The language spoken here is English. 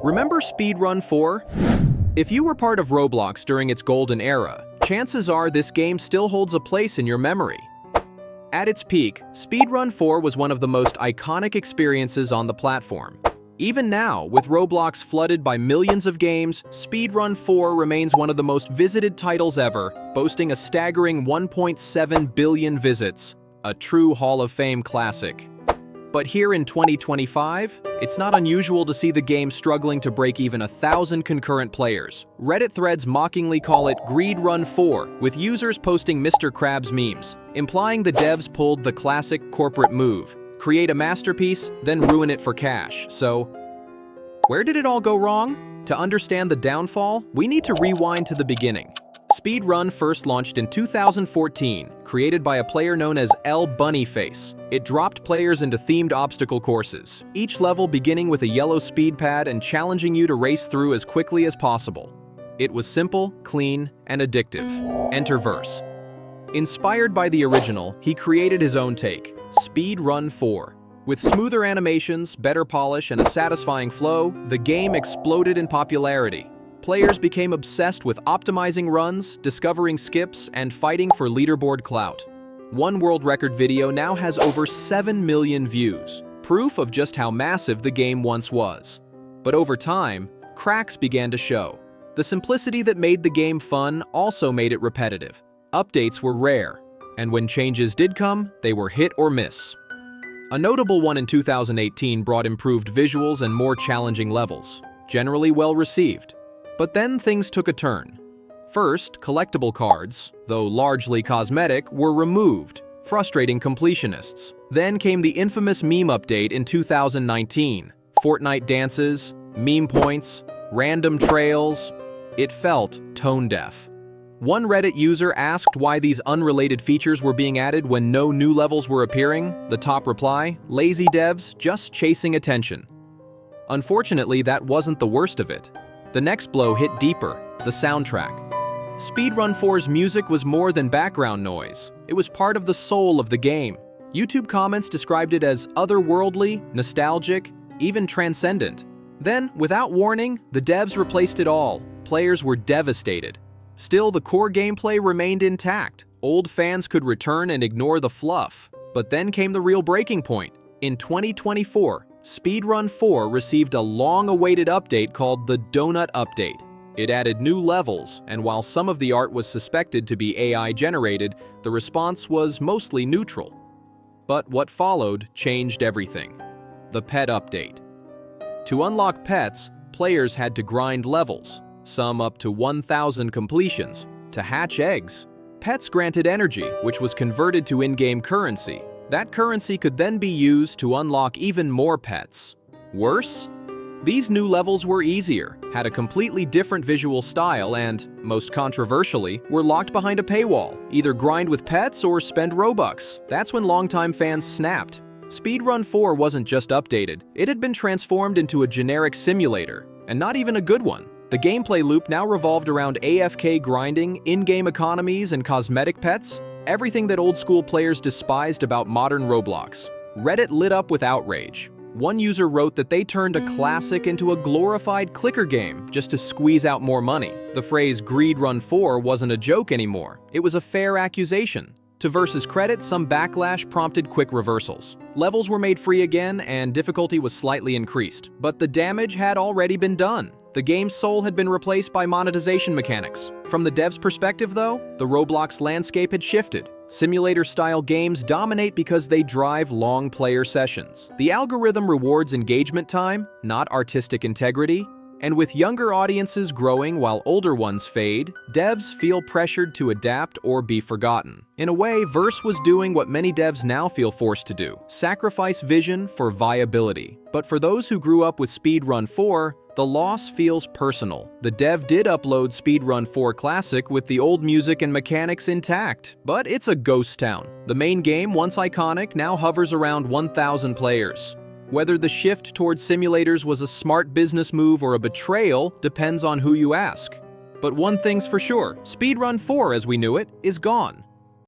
Remember Speed Run 4? If you were part of Roblox during its golden era, chances are this game still holds a place in your memory. At its peak, Speed Run 4 was one of the most iconic experiences on the platform. Even now, with Roblox flooded by millions of games, Speed Run 4 remains one of the most visited titles ever, boasting a staggering 1.7 billion visits, a true Hall of Fame classic. But here in 2025, it's not unusual to see the game struggling to break even 1,000 concurrent players. Reddit threads mockingly call it Greed Run 4, with users posting Mr. Krabs memes, implying the devs pulled the classic corporate move: create a masterpiece, then ruin it for cash. So, where did it all go wrong? To understand the downfall, we need to rewind to the beginning. Speed Run first launched in 2014, created by a player known as L Bunnyface. It dropped players into themed obstacle courses, each level beginning with a yellow speed pad and challenging you to race through as quickly as possible. It was simple, clean, and addictive. Enter Verse. Inspired by the original, he created his own take, Speed Run 4. With smoother animations, better polish, and a satisfying flow, the game exploded in popularity. Players became obsessed with optimizing runs, discovering skips, and fighting for leaderboard clout. One world record video now has over 7 million views, proof of just how massive the game once was. But over time, cracks began to show. The simplicity that made the game fun also made it repetitive. Updates were rare, and when changes did come, they were hit or miss. A notable one in 2018 brought improved visuals and more challenging levels, generally well received. But then things took a turn. First, collectible cards, though largely cosmetic, were removed, frustrating completionists. Then came the infamous meme update in 2019. Fortnite dances, meme points, random trails. It felt tone-deaf. One Reddit user asked why these unrelated features were being added when no new levels were appearing. The top reply: lazy devs just chasing attention. Unfortunately, that wasn't the worst of it. The next blow hit deeper: the soundtrack. Speed Run 4's music was more than background noise. It was part of the soul of the game. YouTube comments described it as otherworldly, nostalgic, even transcendent. Then, without warning, the devs replaced it all. Players were devastated. Still, the core gameplay remained intact. Old fans could return and ignore the fluff. But then came the real breaking point. In 2024, Speed Run 4 received a long-awaited update called the Donut Update. It added new levels, and while some of the art was suspected to be AI-generated, the response was mostly neutral. But what followed changed everything. The Pet Update. To unlock pets, players had to grind levels, some up to 1,000 completions, to hatch eggs. Pets granted energy, which was converted to in-game currency. That currency could then be used to unlock even more pets. Worse? These new levels were easier, had a completely different visual style, and, most controversially, were locked behind a paywall. Either grind with pets or spend Robux. That's when longtime fans snapped. Speed Run 4 wasn't just updated, it had been transformed into a generic simulator, and not even a good one. The gameplay loop now revolved around AFK grinding, in-game economies, and cosmetic pets. Everything that old-school players despised about modern Roblox. Reddit lit up with outrage. One user wrote that they turned a classic into a glorified clicker game just to squeeze out more money. The phrase Greed Run 4 wasn't a joke anymore. It was a fair accusation. To Verse's credit, some backlash prompted quick reversals. Levels were made free again, and difficulty was slightly increased. But the damage had already been done. The game's soul had been replaced by monetization mechanics. From the devs' perspective, though, the Roblox landscape had shifted. Simulator-style games dominate because they drive long player sessions. The algorithm rewards engagement time, not artistic integrity. And with younger audiences growing while older ones fade, devs feel pressured to adapt or be forgotten. In a way, Verse was doing what many devs now feel forced to do: sacrifice vision for viability. But for those who grew up with Speed Run 4, the loss feels personal. The dev did upload Speed Run 4 Classic with the old music and mechanics intact, but it's a ghost town. The main game, once iconic, now hovers around 1,000 players. Whether the shift towards simulators was a smart business move or a betrayal depends on who you ask. But one thing's for sure, Speed Run 4 as we knew it is gone.